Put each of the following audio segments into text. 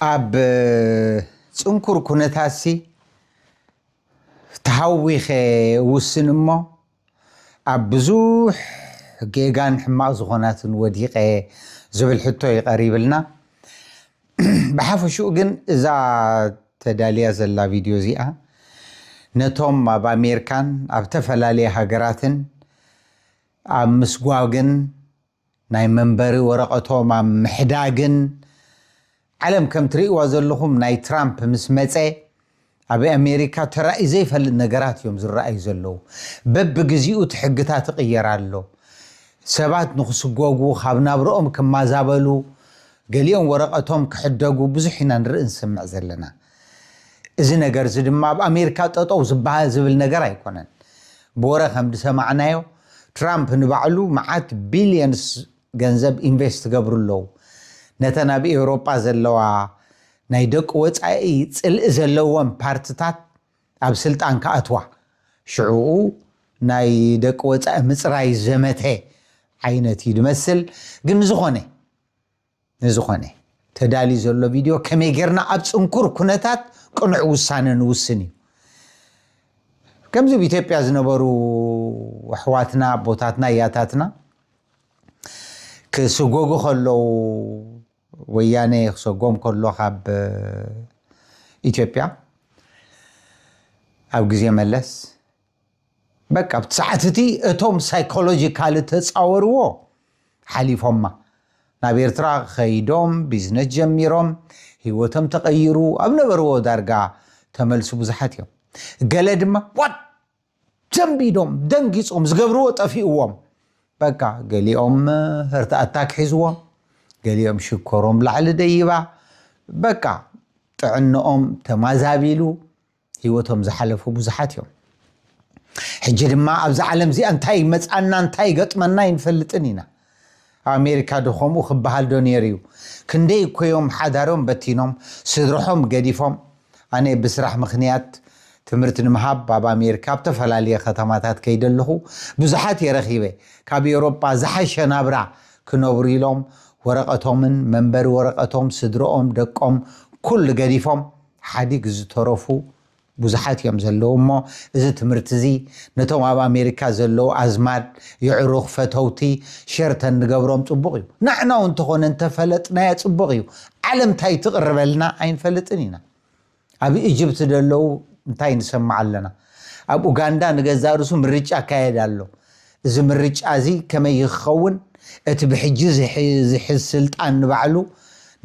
أب تنكر كنتاسي تهويخ وسنما أب بزوح جيجان حماق زغنات وديقة زبل حتو يقريب لنا بحافو شو جن إذا تداليا زلا فيديو زيها نتوم بأمريكان أبتفل لي هاجراتن مسقواجن ناي منبري ورقتهم محداجن علم كم تريق وازلهم ناي ترامب مسمتة أبي أمريكا ترى زي فالنجارات يوم زرعي زلوا بجزيء تحقتها تغير له سبعة نخص جوجو خابنا برأم كم زابلوا قليهم ورقتهم كحدقوا بزحنا نرئن سمع زلنا إذا نجار زد ما بأمريكا تطو زبها زبل نجار يكونن بورا خمد سمعناه ترامب نبعلو معات بليونز جنزب إنفست قبر له نتنا بأوروبا زلوا نايدك وصاي صل زلوهم بارتات اب سلطان كاتوا شعوو نايدك وصاي مصراي زمته عينتي يدمسل ግን ዝኾነ ተዳሊ ዘሎ ቪዲዮ ከመይ ጌርና ኣብ ጽንኩር ኩነታት ቅኑዕ ውሳነ ንውስን እዩ ከምዚ በኢትዮጵያ ዝነበሩ ኣሕዋትና ቦታትና ያታትና ክስጎጉ ከለው ወያኔ ክሰጎም ከሎ ካብ ኢትዮጵያ ኣብ ግዜ መለስ በቃ ብትሰዓትቲ እቶም ሳይኮሎጂካል ተጻወርዎ ሓሊፎማ ናብ ኤርትራ ኸይዶም ቢዝነስ ጀሚሮም ህይወቶም ተቀይሩ ኣብ ነበርዎ ዳርጋ ተመልሱ ብዙሓት እዮም ገለ ድማ ዋት ጀምቢዶም ደንጊጾም ዝገብርዎ ጠፊእዎም በቃ ገሊኦም ህርታ ኣታክ ሒዝዎም قاليهم شكرهم لعل ديبا بقى طعنهم تمازابيلو هيوتهم زحلفوا بزحاتهم حجر ما ابز عالم زي انتاي مصانا انتاي قطمنا ينفلطنينا امريكا دخومو خبحال دونيريو كندي كويوم حدارهم بتينهم سدرهم قديفهم انا بسرح مخنيات تمرت نمحاب بابا امريكا بتفلاليه ختماتات كيدلخو بزحات يرخيبه كاب اوروبا زحش نابرا كنوبريلهم ورقتهم منبر ورقتهم صدرهم دقهم كل قديفهم حديق زترفو بزحات يوم زلوهم إذا تمرتزي نتوم أب أمريكا زلو أزمات يعرخ فتوتي شرطا نقبرهم تبغيو نحنا وانتخون انت فلتنا تبغيو علم تاي تقرب لنا عين فلتنينا أبي إجبت دلو انتاي نسمع لنا أب أوغاندا نقزارسو مريج أكايد دالو إذا مريج أزي كما يخون اتبحجز حز سلطان نبعلو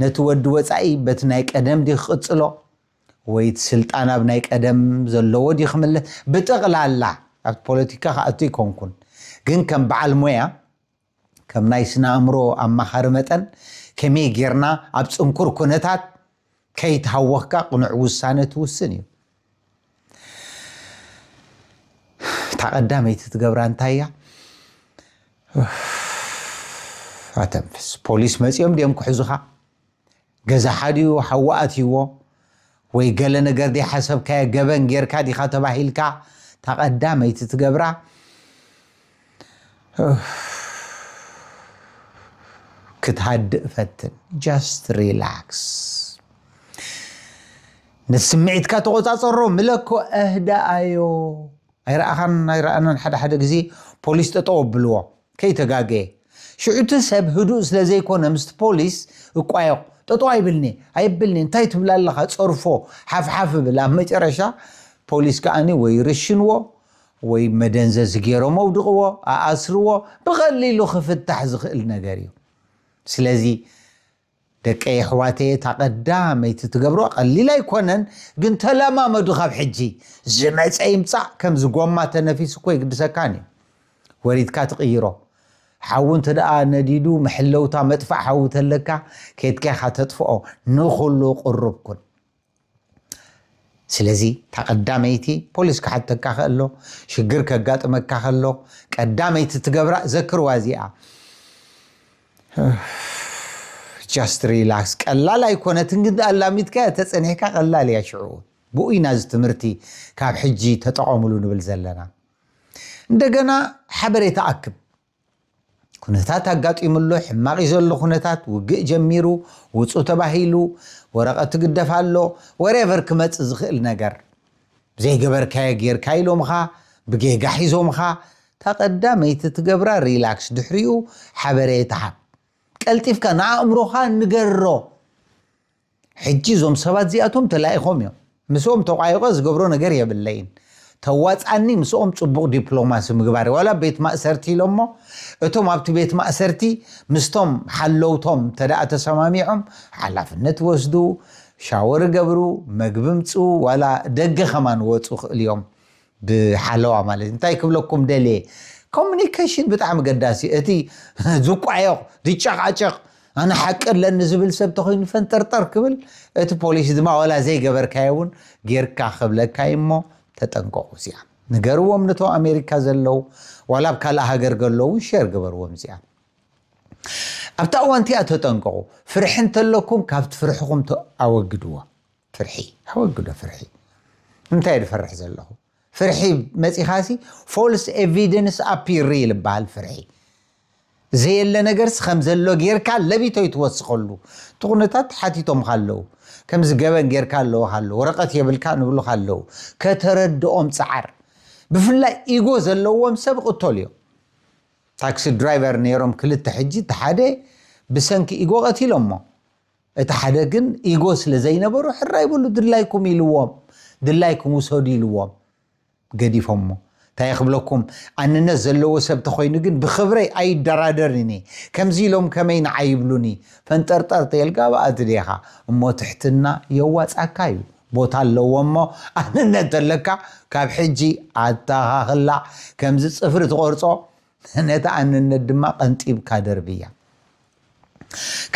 نتود وصاي بتناي قدم دي خصلو ويت سلطان ابناي قدم زلو دي خمل بتقلالا اب بوليتيكا خاطي كونكون ግን ከም በዓል ሞያ ከም ናይ ስነ አምሮ አማኻሪ መጠን ከመይ ጌርና ኣብ ጽንኩር ኩነታት ከይተሃወኽካ ቅኑዕ ውሳነ ትውስን እዩ ተቀዳመይቲ ትገብራ እንታያ أتنفس بوليس مسيوم ديم كحزوها جزا حديو حواتيو ويقال نقر دي حسب كايا قبن غير كادي خاتبا هيلكا تقدامي تتقبرا كتهد فتن just relax نسمعيت كاتوغوتا صرو ملكو اهدا ايو ايرا حدا قزي بوليس تطوب بلوا كي تقاقي شو تسب هدوء سلازي كونا مست بوليس وقايو تطو ايبلني انتاي تبلا لها تصرفو حف بلا مجرشا بوليس كاني ويرشنو وي مدنزز غيرو موضقو اسرو بغليلو خفتح زخل نغاريو سلازي دقي حواتي تقدامي تتغبرو قليلا يكونن ግን ተለማመዱ ካብ ሕጂ ዝመጽ ይምጻ ከም ዝጎማ ተነፊስ ኮ ይግድሰካኒ ወሪትካ ትقيرو حاون تدأ نديدو محلوتا مدفع حاو تلكا كيتكا خاتطفئو نخلو قربكن سلازي تقداميتي بوليس كحتكا خلو شجر كغاطمكا خلو قداميتي تغبرا ذكر وازيا just relax قلال ايكونت እንግዲህ አላሚትካ ተጸነይካ قلال يا شعور بوئنا زتمرتي كاب حجي تطعملو نبل زلنا እንደገና حبري تاكب ኩነታት ኣጋጢሙሉ ሕማቕ ዘሎ ኩነታት ውግእ ጀሚሩ ውፁ ተባሂሉ ወረቐት ግደፋሎ ወሬቨር ክመጽ ዝኽእል ነገር ዘይገበርካየ ጌርካ ኢሎምኻ ብጌጋ ሒዞምኻ ተቐዳመይቲ ትገብራ ሪላክስ ድሕሪኡ ሓበሬታ ሃብ ቀልጢፍካ ንኣእምሮኻ ንገሮ ሕጂ ዞም ሰባት እዚኣቶም ተላኢኾም እዮም ምስኦም ተቋይቆ ዝገብሮ ነገር የብለይን ተዋጻኒ ምስኦም ጽቡቕ ዲፕሎማሲ ምግባር ወላ ቤት ማእሰርቲ ኢሎሞ እቶም ኣብቲ ቤት ማእሰርቲ ምስቶም ሓለውቶም ተዳኣ ተሰማሚዖም ሓላፍነት ወስዱ ሻወር ገብሩ መግቢ ምፁ ወላ ደገ ኸማን ወፁ ክእል እዮም ብሓለዋ ማለት እንታይ ክብለኩም ደልየ ኮሙኒኬሽን ብጣዕሚ ገዳሲ እቲ ዝቋየቕ ዝጨቃጨቕ ኣነ ሓቀለኒ ዝብል ሰብ ተኾይኑ ፈንጠርጠር ክብል እቲ ፖሊስ ድማ ወላ ዘይገበርካዮ እውን ጌርካ ክብለካ እሞ ተጠንቀቁ እዚኣ ንገርዎም ነቶም ኣሜሪካ ዘለው ወላ ብካልእ ሃገር ገለው ሼር ገበርዎም እዚኣ ኣብታ እዋንቲኣ ተጠንቀቁ ፍርሒ እንተለኩም ካብቲ ፍርሕኩም ኣወግድዎ ፍርሒ ኣወግዶ ፍርሒ እንታይ ድፈርሕ ዘለኹ ፍርሒ መፂኻሲ ፎልስ ኤቪደንስ ኣፒር ይልበሃል ፍርሒ ዘየለ ነገርስ ከም ዘሎ ጌርካ ለቢቶ ይትወስኸሉ ትኹነታት ሓቲቶም ካለው ከም ዝገበን ጌርካ ኣለዎ ካለው ወረቐት የብልካ ንብሉ ካለው ከተረድኦም ፃዓር ብፍላይ ኢጎ ዘለዎም ሰብ ቅተል እዮም ታክሲ ድራይቨር ነይሮም ክልተ ሕጂ ተሓደ ብሰንኪ ኢጎ ቀቲሎሞ እቲ ሓደ ግን ኢጎ ስለ ዘይነበሩ ሕራ ይብሉ ድላይኩም ኢልዎም ድላይኩም ውሰዱ ኢልዎም ገዲፎሞ እንታይ ክብለኩም ኣንነት ዘለዎ ሰብ ተኾይኑ ግን ብኽብረይ ኣይደራደርኒ ከምዚ ኢሎም ከመይ ንዓይብሉኒ ፈንጠርጠር ተየልጋ በኣት ዴኻ እሞ ትሕትና የዋፃካ እዩ ቦታ ኣለዎ እሞ ኣንነት ኣለካ ካብ ሕጂ ኣታኻኽላ ከምዚ ፅፍሪ ትቆርፆ ነታ ኣንነት ድማ ቀንጢብካ ደርብያ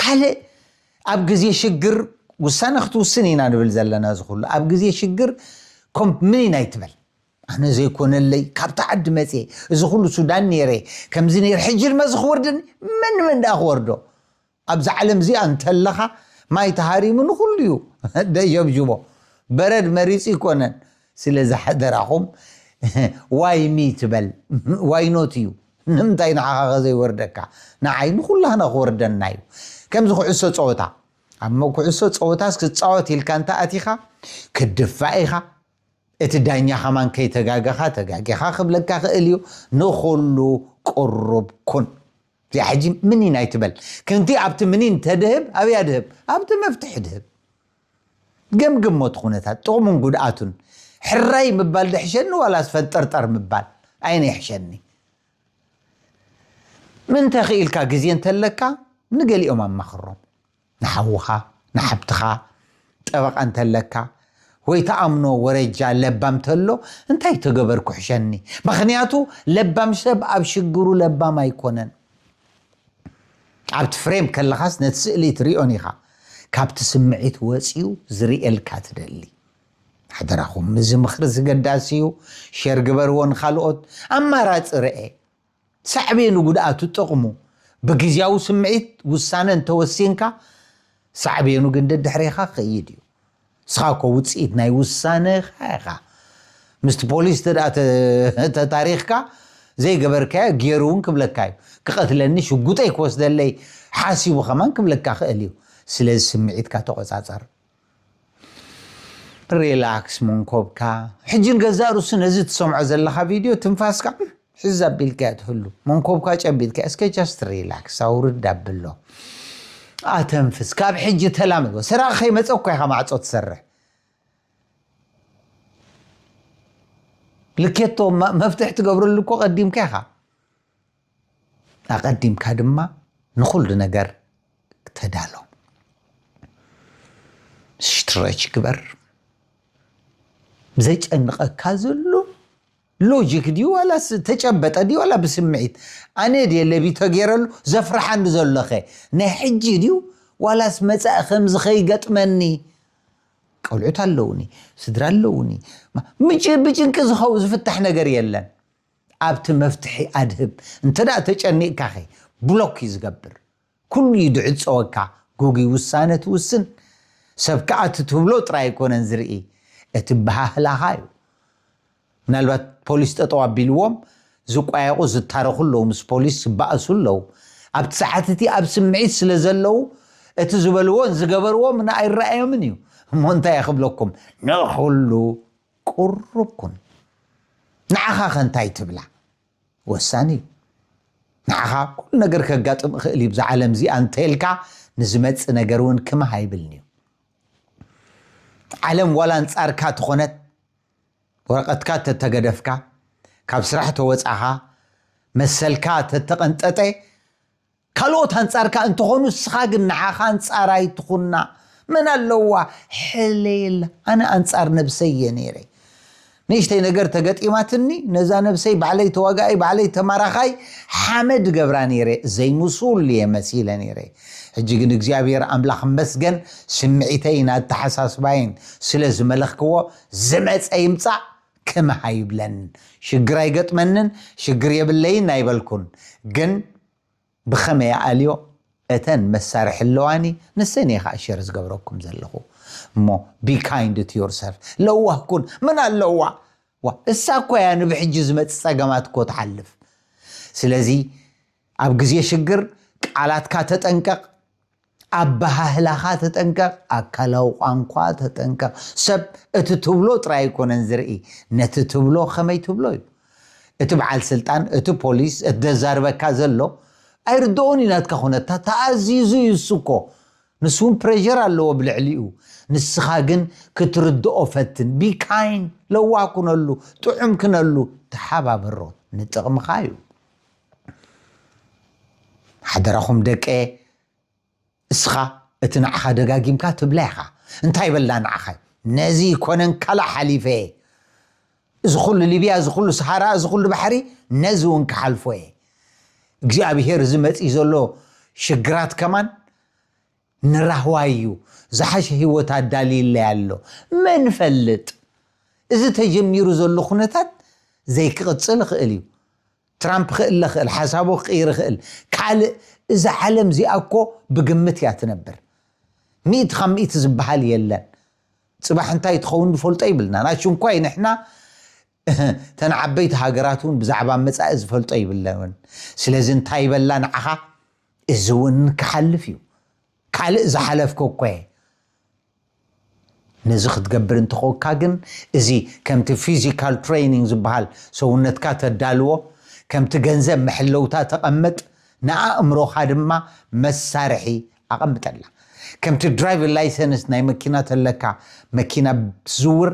ካልእ ኣብ ግዜ ሽግር ውሳነ ክትውስን ኢና ንብል ዘለና ዝኹሉ ኣብ ግዜ ሽግር ምን ኢና ይትበል ኣነ ዘይኮነለይ ካብቲ ዓዲ መፅየ እዚ ኩሉ ሱዳን ነይረ ከምዚ ነይር ሕጂ ድማ ዝኽወርድን ምን ዳኽወርዶ ኣብዛ ዓለም እዚኣ እንተለኻ ማይ ተሃሪሙ ንኹሉ እዩ ደየብጅቦ በረድ መሪፅ ይኮነን ስለ ዝሓደራኹም ዋይ ሚ ትበል ዋይ ኖት እዩ ንምንታይ ንዓኻ ዘይወርደካ ንዓይ ንኹላህና ክወርደና እዩ ከምዚ ኩዕሶ ፀወታ ኣብ ኩዕሶ ፀወታስ ክትፃወት ኢልካ እንታ ኣቲኻ ክድፋእ ኢኻ እቲ ዳኛ ኸማን ከይተጋገኻ ተጋጊኻ ክብለካ ክእል እዩ ንኹሉ ቁሩብ ኩን እዚ ሕጂ ምን ኢና ይትበል ክንቲ ኣብቲ ምኒን ተድህብ ኣብያ ድህብ ኣብቲ መፍትሒ ድህብ ገምግሞት ኩነታት ጥቕሙን ጉድኣቱን ሕራይ ምባል ድሕሸኒ ዋላስ ፈንጠርጠር ምባል ኣይነ ይሕሸኒ ምን ተኽኢልካ ግዜ እንተለካ ንገሊኦም ኣማኽሮም ንሓውኻ ንሓብትኻ ጠበቃ እንተለካ ወይ ተኣምኖ ወረጃ ለባም ተሎ እንታይ ተገበርኩ ሕሸኒ ምኽንያቱ ለባም ሰብ ኣብ ሽግሩ ለባም ኣይኮነን ኣብቲ ፍሬም ከለኻስ ነቲ ስእሊ ትሪኦን ኢኻ ካብቲ ስምዒት ወፂኡ ዝርኤልካ ትደሊ ሓደራኹም እዚ ምኽሪ ዝገዳሲ እዩ ሼር ግበርዎን ካልኦት ኣማራፂ ርአ ሳዕቤኑ ጉድኣቱ ጥቕሙ ብግዝያዊ ስምዒት ውሳነ እንተወሲንካ ሳዕቤኑ ግን ደድሕሪኻ ክኸይድ እዩ ስኻኮ ውፅኢት ናይ ውሳነ ኢኻ ምስቲ ፖሊስ ተታሪኽካ ዘይገበርካዮ ገይሩ እውን ክብለካ እዩ ክቐትለኒ ሽጉጠይ ክወስደለይ ሓሲቡ ኸማን ክብለካ ክእል እዩ ስለዚ ስምዒትካ ተቆፃፀር ሪላክስ መንኮብካ ሕጂን ገዛእ ርእሱ ነዚ ትሰምዖ ዘለኻ ቪድዮ ትንፋስካ ሕዛ ኣቢልካ ትህሉ መንኮብካ ጨቢጥካ እስከ ጃስት ሪላክስ ኣውርድ ኣብሎ ኣተንፍስ ካብ ሕጂ ተላምዶ ስራቕ ከይመፀካ ኢኻ ማዕፆ ትሰርሕ ልኬቶ መፍትሕ ትገብረሉ እኮ ቀዲምካ ኢኻ ኣቀዲምካ ድማ ንኹሉ ነገር ተዳሎ ስትሬች ግበር ዘይጨንቐካ ዘሎ ሎጂክ ዲ ወላ ተጨበጠ ዲ ወላ ብስምዒት ኣነ ዲ ለቢቶ ገይረሉ ዘፍርሓኒ ዘለኸ ናይ ሕጂ ዲዩ ዋላስ መፃእ ከምዚ ኸይገጥመኒ ቆልዑት ኣለውኒ ስድራ ኣለውኒ ብጭንቂ ዝኸው ዝፍታሕ ነገር የለን ኣብቲ መፍትሒ ኣድህብ እንተዳ ተጨኒቕካ ኸ ብሎክ ዝገብር ኩሉ ይድዕፀወካ ጉጊ ውሳነ ትውስን ሰብካ እትትብሎ ጥራይ ኣይኮነን ዝርኢ እቲ ባህላኻ እዩ ምናልባት ፖሊስ ጠጠው ኣቢልዎም ዝቋያቁ ዝታረኹለው ምስ ፖሊስ ዝባእሱለው ኣብቲ ሰዓትቲ ኣብ ስምዒት ስለ ዘለው እቲ ዝበልዎን ዝገበርዎ ምን ኣይረኣዮምን እዩ እሞ እንታይ ይኽብለኩም ንኹሉ ቁርብኩን ንዓኻ ከንታይ ትብላ ወሳኒ ንዓኻ ኩሉ ነገር ከጋጥም እኽእል እዩ ብዛዓለም እዚኣ እንተይልካ ንዝመፅእ ነገር እውን ክመሃ ይብልኒ እዩ ዓለም ዋላ አንጻርካ ትኾነት ወረቐትካ ተተገደፍካ ካብ ስራሕ ተወፃኻ መሰልካ ተተቐንጠጠ ካልኦት አንጻርካ እንትኾኑ ስኻ ግን ንዓኻ አንጻራይ ትኹና ምን ኣለዋ ሕሌል ኣነ አንጻር ነብሰየ ነይረ ንእሽተይ ነገር ተገጢማትኒ ነዛ ነብሰይ ባዕለይ ተዋጋኢ ባዕለይ ተማራኻይ ሓመድ ገብራ ነይረ ዘይሙሱል የመሲለ ነይረ ሕጂ ግን እግዚአብሔር አምላኽ መስገን ስምዒተይ ናተሓሳስባይን ስለ ዝመለኽክዎ ዝመፀ ይምፃእ ክመሃ ይብለን ሽግር ኣይገጥመንን ሽግር የብለይን ኣይበልኩን ግን ብኸመይ ኣልዮ እተን መሳርሒ ኣለዋኒ ንሰን ኢኻ እሸር ዝገብረኩም ዘለኹ እሞ be kind to yourself ለዋህኩን ምን ኣለዋ እሳ እኮ ያ ንብሕጂ ዝመፅእ ፀገማት እኮ ትሓልፍ ስለዚ ኣብ ግዜ ሽግር ቃላትካ ተጠንቀቕ ኣባህላኻ ተጠንቀቕ ኣካላዊ ቋንቋ ተጠንቀቕ ሰብ እቲ ትብሎ ጥራይ ይኮነን ዝርኢ ነቲ ትብሎ ኸመይ ትብሎ እዩ እቲ በዓል ስልጣን እቲ ፖሊስ እተዛርበካ ዘሎ ኣይርድኦን ኢናትካ ኾነታ ተኣዚዙ ይሱኮ ንሱን ፕሬዠር ኣለዎ ብልዕሊኡ ንስኻ ግን ክትርድኦ ፈትን ቢካይን ለዋኩነሉ ጥዑም ክነሉ ተሓባብሮ ንጥቕምኻ እዩ ሓደራኹም ደቀ እስኻ እቲ ንዓኻ ደጋጊምካ ትብላ ኢኻ እንታይ በላ ንዓኻ ነዚ ይኮነን ካላ ሓሊፈ እዚ ኩሉ ሊብያ እዚ ኩሉ ሰሃራ እዚ ኩሉ ባሕሪ ነዚ እውን ክሓልፎ እግዚአብሔር ዝመፅእ ዘሎ ሽግራት ከማን ንራህዋዩ ዝሓሸ ህይወት ኣዳሊለ ያሎ መን ፈልጥ እዚ ተጀሚሩ ዘሎ ኩነታት ዘይክቕፅል ክእል እዩ ትራምፕ ክእል ክእል ሓሳቡ ክቕይር ክእል ካልእ እዚ ዓለም እዚኣኮ ብግምት እያ ትነብር ሚእቲ ካብ ሚእቲ ዝበሃል የለን ፅባሕ እንታይ ትኸውን ዝፈልጦ ይብልና ናሽንኳይ ንሕና ተን ዓበይቲ ሃገራት እውን ብዛዕባ መጻኢ ዝፈልጦ ይብለን ስለዚ እንታይ ይበላ ንዓኻ እዚ እውን ክሓልፍ እዩ ካልእ ዝሓለፍኮ እኮ ነዚ ክትገብር እንትኾንካ ግን እዚ ከምቲ ፊዚካል ትሬኒንግ ዝበሃል ሰውነትካ ተዳልዎ ከምቲ ገንዘብ መሕለውታ ተቐመጥ ንኣእምሮኻ ድማ መሳርሒ ኣቐምጠላ ከምቲ ድራይቪንግ ላይሰንስ ናይ መኪና ተለካ መኪና ትዝውር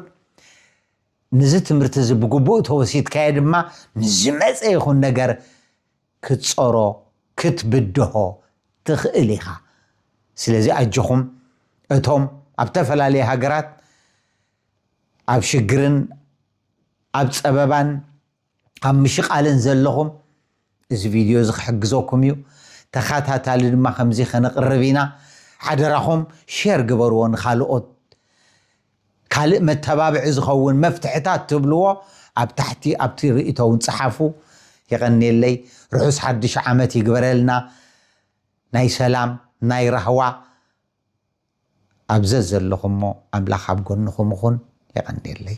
ንዚ ትምህርቲ እዚ ብግቡእ ተወሲድካየ ድማ ንዝመፀ ይኹን ነገር ክትፀሮ ክትብድሆ ትኽእል ኢኻ ስለዚ ኣጅኹም እቶም ኣብ ተፈላለየ ሃገራት ኣብ ሽግርን ኣብ ፀበባን ኣብ ምሽቃልን ዘለኹም እዚ ቪድዮ እዚ ክሕግዘኩም እዩ ተኸታታሊ ድማ ከምዚ ከነቕርብ ኢና ሓደራኹም ሼር ግበርዎ ንኻልኦት ካልእ መተባብዒ ዝኸውን መፍትሕታት ትብልዎ ኣብ ታሕቲ ኣብቲ ርእቶ እውን ፀሓፉ ይቐኒየለይ ርሑስ ሓድሽ ዓመት ይግበረልና ናይ ሰላም ናይ ራህዋ ኣብዘ ዘለኹም ሞ ኣምላኽ ኣብ ጎንኹም ይኹን ይቐኒየለይ